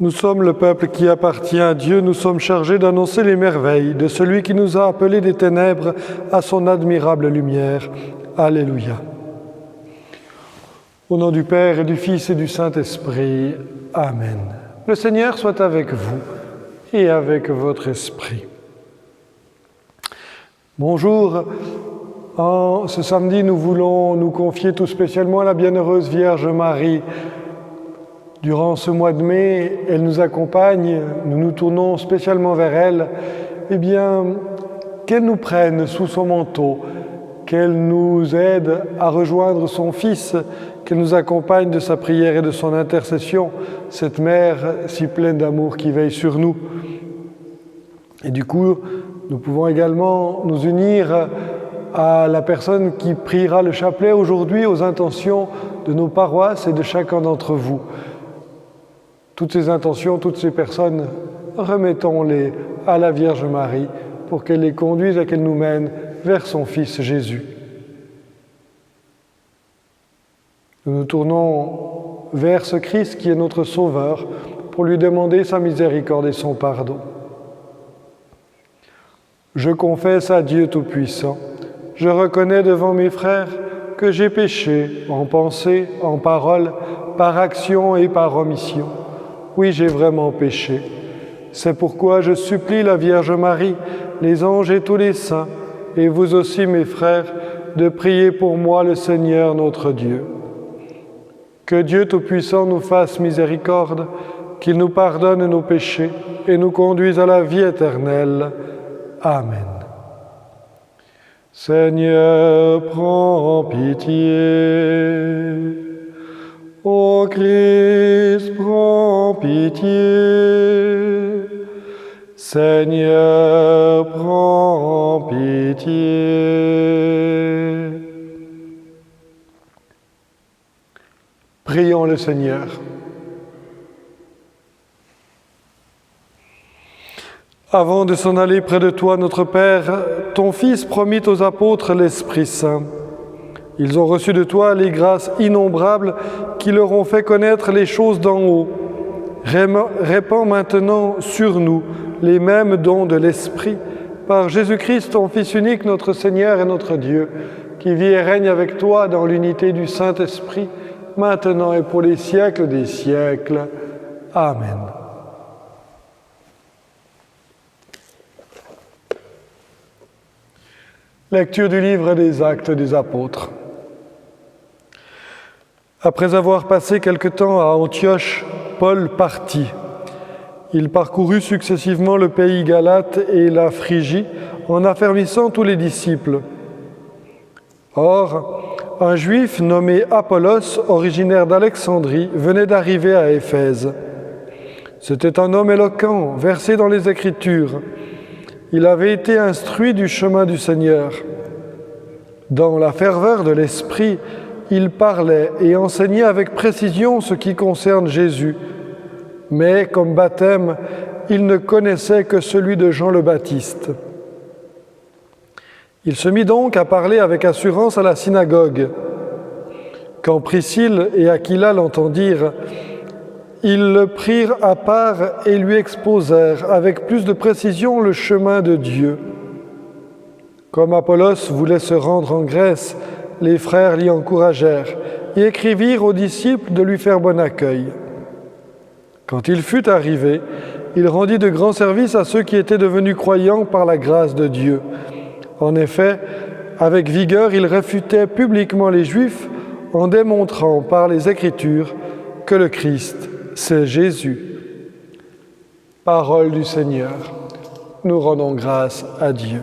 Nous sommes le peuple qui appartient à Dieu, nous sommes chargés d'annoncer les merveilles de celui qui nous a appelés des ténèbres à son admirable lumière. Alléluia. Au nom du Père et du Fils et du Saint-Esprit. Amen. Le Seigneur soit avec vous et avec votre esprit. Bonjour. Ce samedi, nous voulons nous confier tout spécialement à la bienheureuse Vierge Marie. Durant ce mois de mai, elle nous accompagne, nous nous tournons spécialement vers elle. Eh bien, qu'elle nous prenne sous son manteau, qu'elle nous aide à rejoindre son Fils, qu'elle nous accompagne de sa prière et de son intercession, cette mère si pleine d'amour qui veille sur nous. Et du coup, nous pouvons également nous unir à la personne qui priera le chapelet aujourd'hui aux intentions de nos paroisses et de chacun d'entre vous. Toutes ces intentions, toutes ces personnes, remettons-les à la Vierge Marie pour qu'elle les conduise et qu'elle nous mène vers son Fils Jésus. Nous nous tournons vers ce Christ qui est notre Sauveur pour lui demander sa miséricorde et son pardon. Je confesse à Dieu Tout-Puissant, je reconnais devant mes frères que j'ai péché en pensée, en parole, par action et par omission. Oui, j'ai vraiment péché. C'est pourquoi je supplie la Vierge Marie, les anges et tous les saints, et vous aussi mes frères, de prier pour moi le Seigneur notre Dieu. Que Dieu Tout-Puissant nous fasse miséricorde, qu'il nous pardonne nos péchés et nous conduise à la vie éternelle. Amen. Seigneur, prends pitié. Ô Christ, prends pitié. Seigneur, prends pitié. Prions le Seigneur. Avant de s'en aller près de toi, notre Père, ton Fils promit aux apôtres l'Esprit Saint. Ils ont reçu de toi les grâces innombrables qui leur ont fait connaître les choses d'en haut. Répands maintenant sur nous les mêmes dons de l'Esprit, par Jésus-Christ, ton Fils unique, notre Seigneur et notre Dieu, qui vit et règne avec toi dans l'unité du Saint-Esprit, maintenant et pour les siècles des siècles. Amen. Lecture du livre des Actes des Apôtres. Après avoir passé quelque temps à Antioche, Paul partit. Il parcourut successivement le pays Galate et la Phrygie en affermissant tous les disciples. Or, un Juif nommé Apollos, originaire d'Alexandrie, venait d'arriver à Éphèse. C'était un homme éloquent, versé dans les Écritures. Il avait été instruit du chemin du Seigneur. Dans la ferveur de l'esprit, il parlait et enseignait avec précision ce qui concerne Jésus. Mais, comme baptême, il ne connaissait que celui de Jean le Baptiste. Il se mit donc à parler avec assurance à la synagogue. Quand Priscille et Aquila l'entendirent, ils le prirent à part et lui exposèrent avec plus de précision le chemin de Dieu. Comme Apollos voulait se rendre en Grèce, les frères l'y encouragèrent et écrivirent aux disciples de lui faire bon accueil. Quand il fut arrivé, il rendit de grands services à ceux qui étaient devenus croyants par la grâce de Dieu. En effet, avec vigueur, il réfutait publiquement les Juifs en démontrant par les Écritures que le Christ, c'est Jésus. Parole du Seigneur. Nous rendons grâce à Dieu.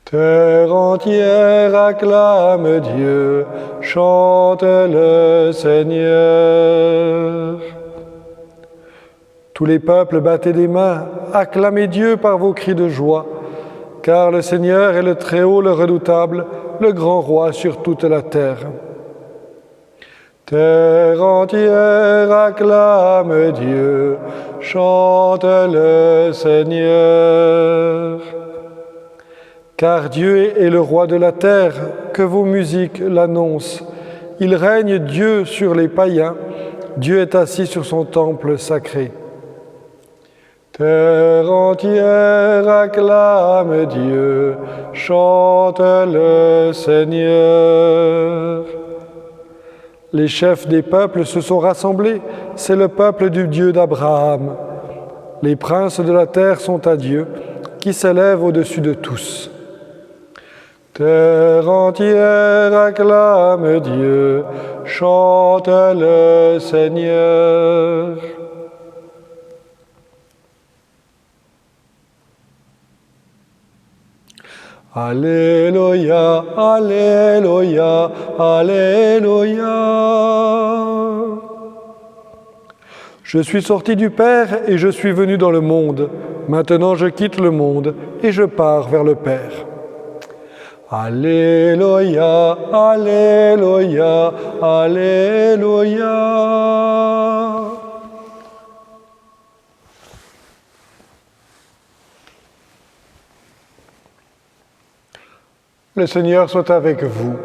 Terre entière acclame Dieu, chante le Seigneur. Tous les peuples, battez des mains, acclamez Dieu par vos cris de joie, car le Seigneur est le Très-Haut, le Redoutable, le grand roi sur toute la terre. Terre entière acclame Dieu, chante le Seigneur. Car Dieu est le roi de la terre, que vos musiques l'annoncent. Il règne Dieu sur les païens, Dieu est assis sur son temple sacré. Terre entière acclame Dieu, chante le Seigneur. Les chefs des peuples se sont rassemblés, c'est le peuple du Dieu d'Abraham. Les princes de la terre sont à Dieu, qui s'élève au-dessus de tous. Terre entière acclame Dieu, chante le Seigneur. Alléluia, Alléluia, Alléluia. Je suis sorti du Père et je suis venu dans le monde. Maintenant je quitte le monde et je pars vers le Père. Alléluia, Alléluia, Alléluia. Le Seigneur soit avec vous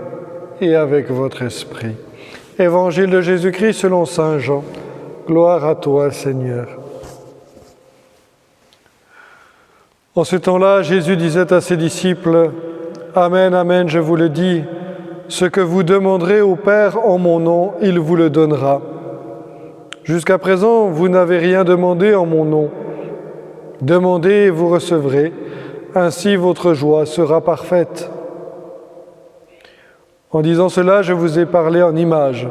et avec votre esprit. Évangile de Jésus-Christ selon saint Jean. Gloire à toi, Seigneur. En ce temps-là, Jésus disait à ses disciples, « Amen, Amen, je vous le dis, ce que vous demanderez au Père en mon nom, il vous le donnera. Jusqu'à présent, vous n'avez rien demandé en mon nom. Demandez et vous recevrez, ainsi votre joie sera parfaite. » En disant cela, je vous ai parlé en images.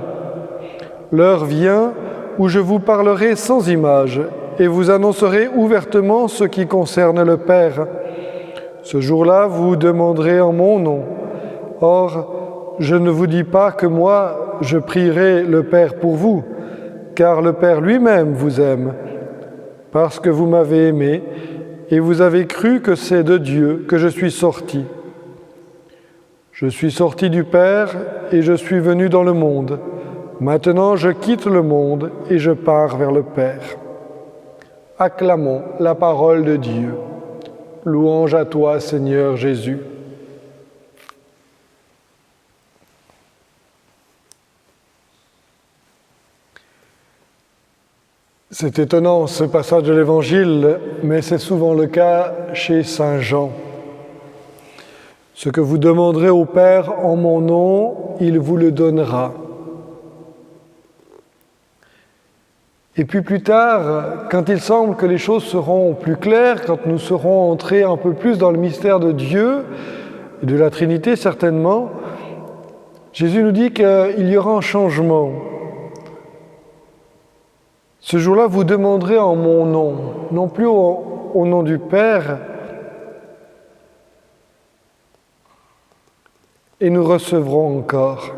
L'heure vient où je vous parlerai sans image et vous annoncerai ouvertement ce qui concerne le Père. Ce jour-là, vous demanderez en mon nom. Or, je ne vous dis pas que moi, je prierai le Père pour vous, car le Père lui-même vous aime, parce que vous m'avez aimé et vous avez cru que c'est de Dieu que je suis sorti. Je suis sorti du Père et je suis venu dans le monde. Maintenant, je quitte le monde et je pars vers le Père. Acclamons la parole de Dieu. Louange à toi, Seigneur Jésus. C'est étonnant ce passage de l'Évangile, mais c'est souvent le cas chez saint Jean. Ce que vous demanderez au Père en mon nom, il vous le donnera. Et puis plus tard, quand il semble que les choses seront plus claires, quand nous serons entrés un peu plus dans le mystère de Dieu, et de la Trinité certainement, Jésus nous dit qu'il y aura un changement. Ce jour-là, vous demanderez en mon nom, non plus au nom du Père, et nous recevrons encore.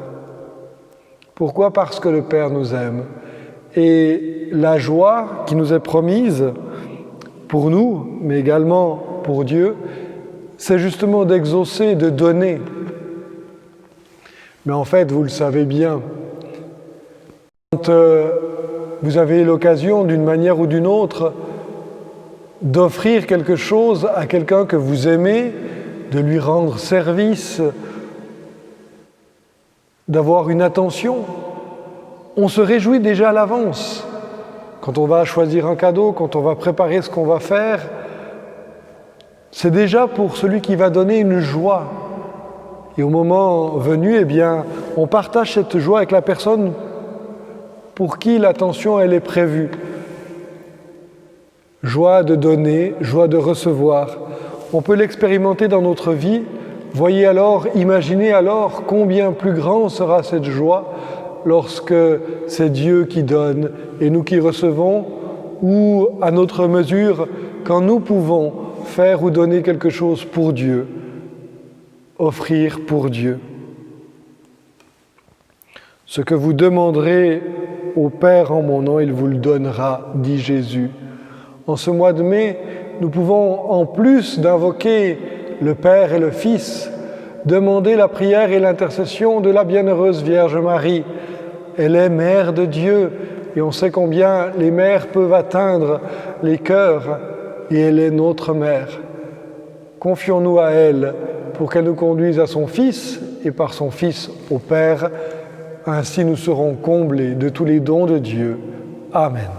Pourquoi ? Parce que le Père nous aime. Et la joie qui nous est promise pour nous, mais également pour Dieu, c'est justement d'exaucer, de donner. Mais en fait, vous le savez bien, quand vous avez l'occasion, d'une manière ou d'une autre, d'offrir quelque chose à quelqu'un que vous aimez, de lui rendre service, d'avoir une attention, on se réjouit déjà à l'avance. Quand on va choisir un cadeau, quand on va préparer ce qu'on va faire, c'est déjà pour celui qui va donner une joie. Et au moment venu, eh bien, on partage cette joie avec la personne pour qui l'attention elle est prévue. Joie de donner, joie de recevoir. On peut l'expérimenter dans notre vie. Voyez alors, imaginez alors combien plus grand sera cette joie lorsque c'est Dieu qui donne et nous qui recevons, ou à notre mesure, quand nous pouvons faire ou donner quelque chose pour Dieu, offrir pour Dieu. Ce que vous demanderez au Père en mon nom, il vous le donnera, dit Jésus. En ce mois de mai, nous pouvons, en plus d'invoquer le Père et le Fils, demander la prière et l'intercession de la bienheureuse Vierge Marie. Elle est Mère de Dieu et on sait combien les mères peuvent atteindre les cœurs et elle est notre Mère. Confions-nous à elle pour qu'elle nous conduise à son Fils et par son Fils au Père Ainsi nous serons comblés de tous les dons de Dieu. Amen.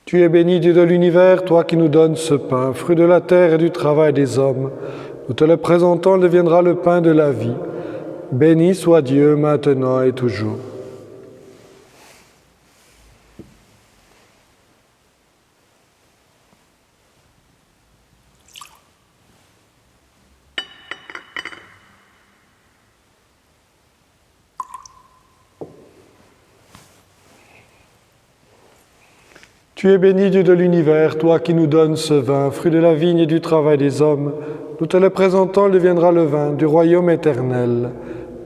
Tu es béni, Dieu de l'univers, toi qui nous donnes ce pain, fruit de la terre et du travail des hommes. Nous te le présentons, il deviendra le pain de la vie. Béni soit Dieu maintenant et toujours. Tu es béni, Dieu de l'univers, toi qui nous donnes ce vin, fruit de la vigne et du travail des hommes. Nous te le présentons, il deviendra le vin du royaume éternel.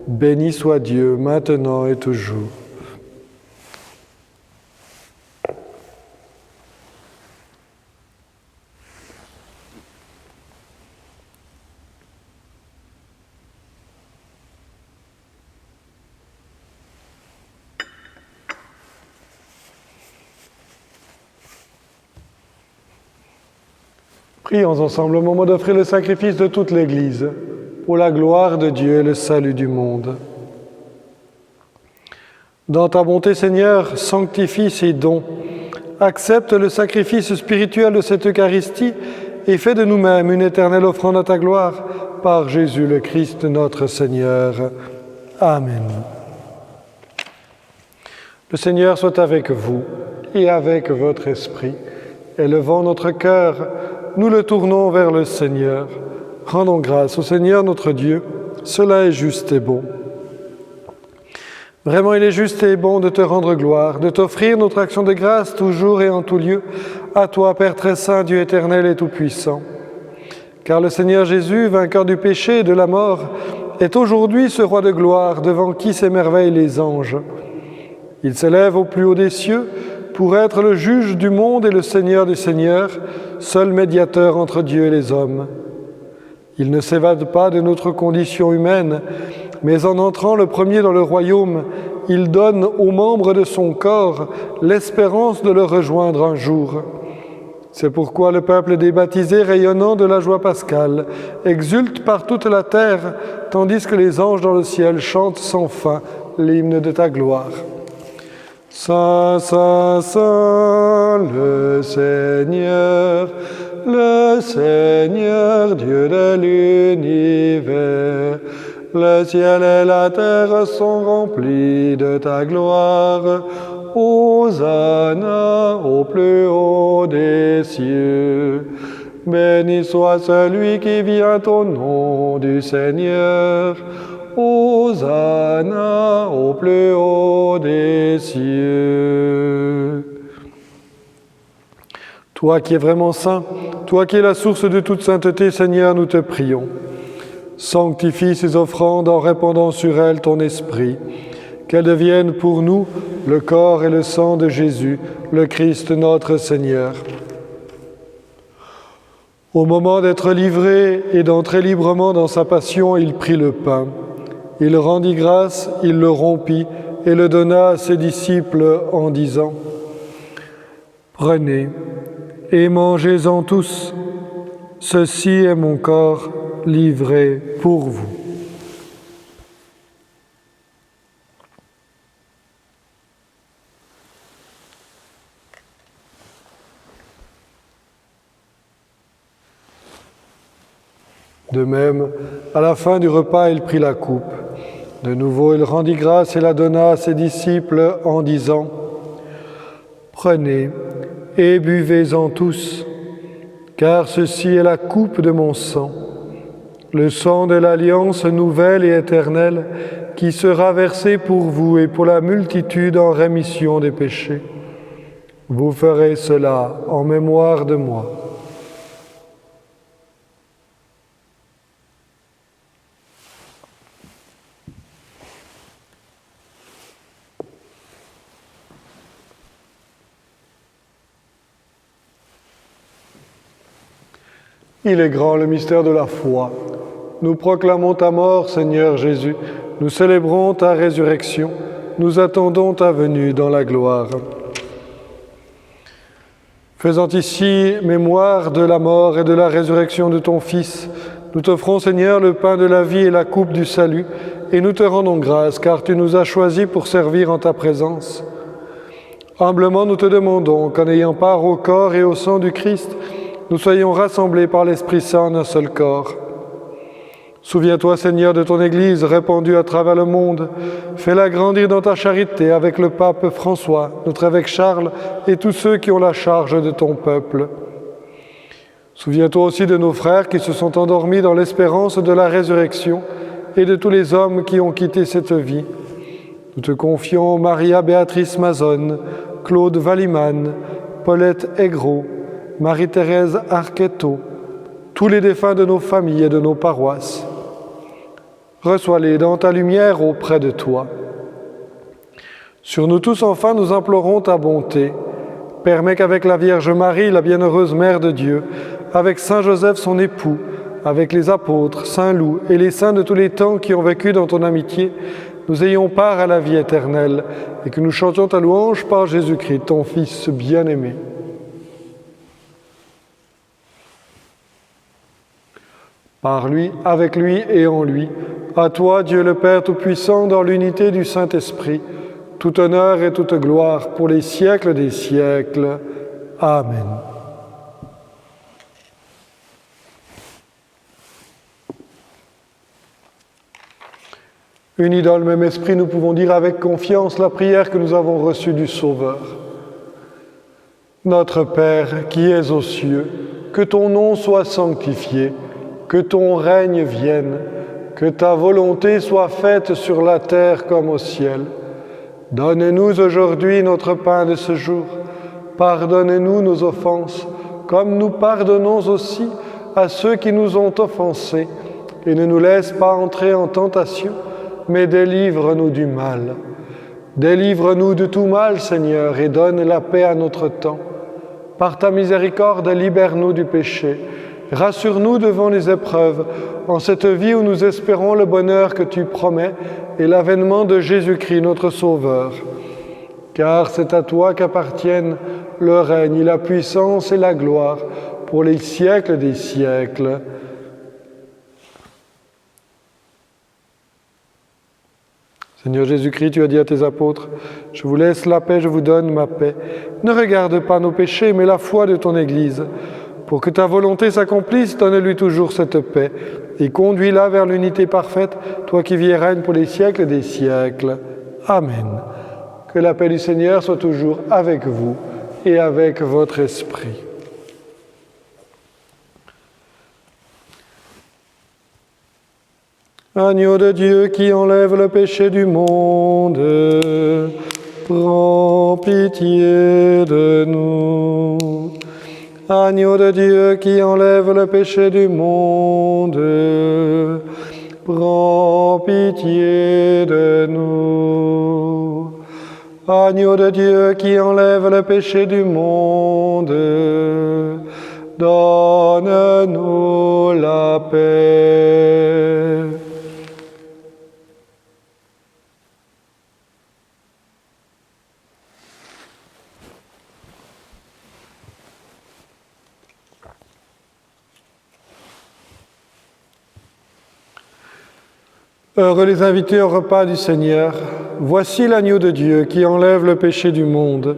Béni soit Dieu, maintenant et toujours. Prions ensemble au moment d'offrir le sacrifice de toute l'Église, pour la gloire de Dieu et le salut du monde. Dans ta bonté, Seigneur, sanctifie ces dons. Accepte le sacrifice spirituel de cette Eucharistie et fais de nous-mêmes une éternelle offrande à ta gloire, par Jésus le Christ notre Seigneur. Amen. Le Seigneur soit avec vous et avec votre esprit. Élevons notre cœur, nous le tournons vers le Seigneur. Rendons grâce au Seigneur notre Dieu, cela est juste et bon. Vraiment, il est juste et bon de te rendre gloire, de t'offrir notre action de grâce toujours et en tout lieu, à toi, Père très saint, Dieu éternel et tout-puissant. Car le Seigneur Jésus, vainqueur du péché et de la mort, est aujourd'hui ce roi de gloire devant qui s'émerveillent les anges. Il s'élève au plus haut des cieux pour être le juge du monde et le Seigneur des seigneurs, seul médiateur entre Dieu et les hommes. Il ne s'évade pas de notre condition humaine, mais en entrant le premier dans le royaume, il donne aux membres de son corps l'espérance de le rejoindre un jour. C'est pourquoi le peuple des baptisés, rayonnant de la joie pascale, exulte par toute la terre, tandis que les anges dans le ciel chantent sans fin l'hymne de ta gloire. Saint, Saint, Saint, le Seigneur Dieu de l'univers. Le ciel et la terre sont remplis de ta gloire. Hosanna au plus haut des cieux. Béni soit celui qui vient au nom du Seigneur. Hosanna au plus haut des cieux. Toi qui es vraiment saint, toi qui es la source de toute sainteté, Seigneur, nous te prions. Sanctifie ces offrandes en répandant sur elles ton esprit, qu'elles deviennent pour nous le corps et le sang de Jésus, le Christ notre Seigneur. Au moment d'être livré et d'entrer librement dans sa passion, il prit le pain. Il rendit grâce, il le rompit et le donna à ses disciples en disant : « Prenez et mangez-en tous, ceci est mon corps livré pour vous. » De même, à la fin du repas, il prit la coupe. De nouveau, il rendit grâce et la donna à ses disciples en disant : « Prenez et buvez-en tous, car ceci est la coupe de mon sang, le sang de l'alliance nouvelle et éternelle qui sera versé pour vous et pour la multitude en rémission des péchés. Vous ferez cela en mémoire de moi. » Il est grand le mystère de la foi. Nous proclamons ta mort, Seigneur Jésus. Nous célébrons ta résurrection. Nous attendons ta venue dans la gloire. Faisant ici mémoire de la mort et de la résurrection de ton Fils, nous t'offrons, Seigneur, le pain de la vie et la coupe du salut, et nous te rendons grâce, car tu nous as choisis pour servir en ta présence. Humblement, nous te demandons qu'en ayant part au corps et au sang du Christ, nous soyons rassemblés par l'Esprit Saint en un seul corps. Souviens-toi, Seigneur, de ton Église répandue à travers le monde. Fais-la grandir dans ta charité avec le pape François, notre évêque Charles et tous ceux qui ont la charge de ton peuple. Souviens-toi aussi de nos frères qui se sont endormis dans l'espérance de la résurrection et de tous les hommes qui ont quitté cette vie. Nous te confions Maria-Béatrice Mazone, Claude Valiman, Paulette Aigreau, Marie-Thérèse Arquetto, tous les défunts de nos familles et de nos paroisses. Reçois-les dans ta lumière auprès de toi. Sur nous tous, enfin, nous implorons ta bonté. Permets qu'avec la Vierge Marie, la bienheureuse Mère de Dieu, avec Saint Joseph son époux, avec les apôtres, Saint Loup et les saints de tous les temps qui ont vécu dans ton amitié, nous ayons part à la vie éternelle et que nous chantions ta louange par Jésus-Christ, ton Fils bien-aimé. Par lui, avec lui et en lui, à toi, Dieu le Père Tout-Puissant, dans l'unité du Saint-Esprit, tout honneur et toute gloire pour les siècles des siècles. Amen. Unis dans le même esprit, nous pouvons dire avec confiance la prière que nous avons reçue du Sauveur. Notre Père qui es aux cieux, que ton nom soit sanctifié, que ton règne vienne, que ta volonté soit faite sur la terre comme au ciel. Donne-nous aujourd'hui notre pain de ce jour. Pardonne-nous nos offenses, comme nous pardonnons aussi à ceux qui nous ont offensés. Et ne nous laisse pas entrer en tentation, mais délivre-nous du mal. Délivre-nous de tout mal, Seigneur, et donne la paix à notre temps. Par ta miséricorde, libère-nous du péché. Rassure-nous devant les épreuves, en cette vie où nous espérons le bonheur que tu promets et l'avènement de Jésus-Christ, notre Sauveur. Car c'est à toi qu'appartiennent le règne, la puissance et la gloire pour les siècles des siècles. Seigneur Jésus-Christ, tu as dit à tes apôtres, « Je vous laisse la paix, je vous donne ma paix. Ne regarde pas nos péchés, mais la foi de ton Église. Pour que ta volonté s'accomplisse, donne-lui toujours cette paix et conduis-la vers l'unité parfaite, toi qui vis et règnes pour les siècles des siècles. Amen. Que la paix du Seigneur soit toujours avec vous et avec votre esprit. Agneau de Dieu qui enlève le péché du monde, prends pitié de nous. Agneau de Dieu qui enlève le péché du monde, prends pitié de nous. Agneau de Dieu qui enlève le péché du monde, donne-nous la paix. Heureux les invités au repas du Seigneur. Voici l'agneau de Dieu qui enlève le péché du monde.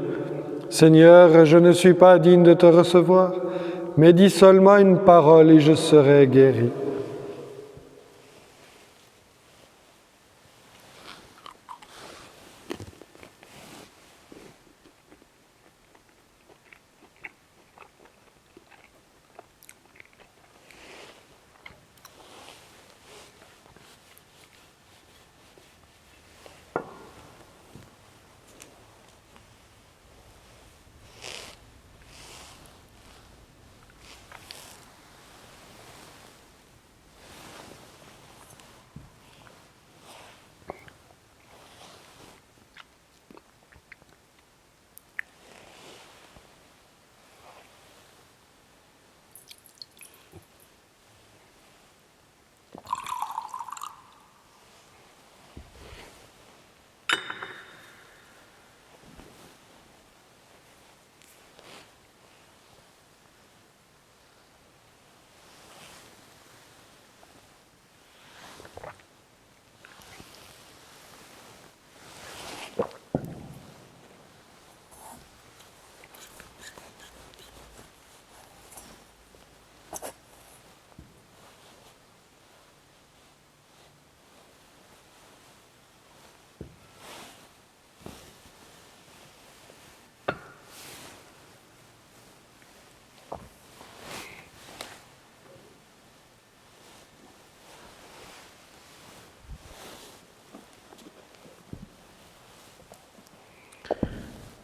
Seigneur, je ne suis pas digne de te recevoir, mais dis seulement une parole et je serai guéri.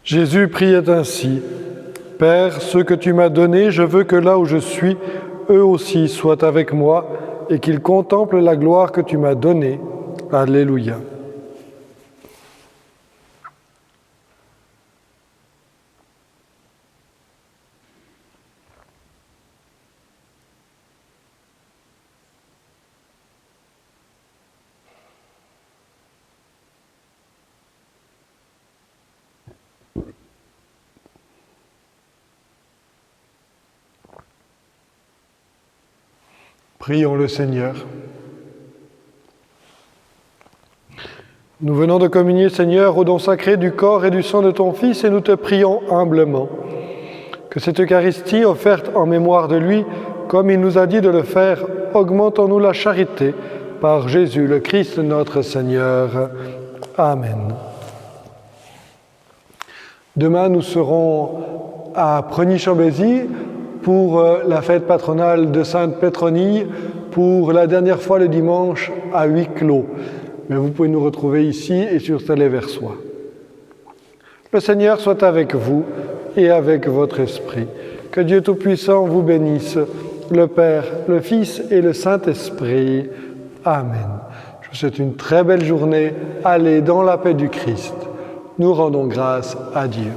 Jésus priait ainsi. Père, ceux que tu m'as donnés, je veux que là où je suis, eux aussi soient avec moi et qu'ils contemplent la gloire que tu m'as donnée. Alléluia. Prions le Seigneur. Nous venons de communier, Seigneur, au don sacré du corps et du sang de ton Fils, et nous te prions humblement que cette Eucharistie offerte en mémoire de lui, comme il nous a dit de le faire, augmente en nous la charité par Jésus le Christ notre Seigneur. Amen. Demain, nous serons à Preny-Chambésy pour la fête patronale de Sainte Pétronille, pour la dernière fois le dimanche à huis clos. Mais vous pouvez nous retrouver ici et sur Télé-Versoix. Le Seigneur soit avec vous et avec votre esprit. Que Dieu Tout-Puissant vous bénisse, le Père, le Fils et le Saint-Esprit. Amen. Je vous souhaite une très belle journée. Allez dans la paix du Christ. Nous rendons grâce à Dieu.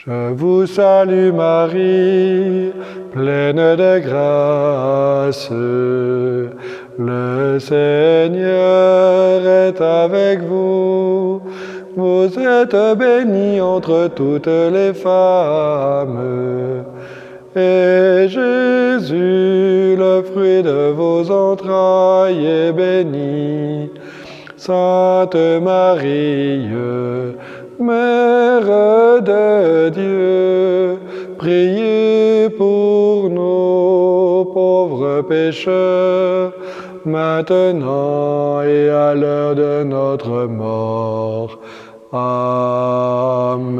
Je vous salue Marie, pleine de grâce. Le Seigneur est avec vous. Vous êtes bénie entre toutes les femmes. Et Jésus, le fruit de vos entrailles, est béni. Sainte Marie, Mère de Dieu, priez pour nos pauvres pécheurs, maintenant et à l'heure de notre mort. Amen.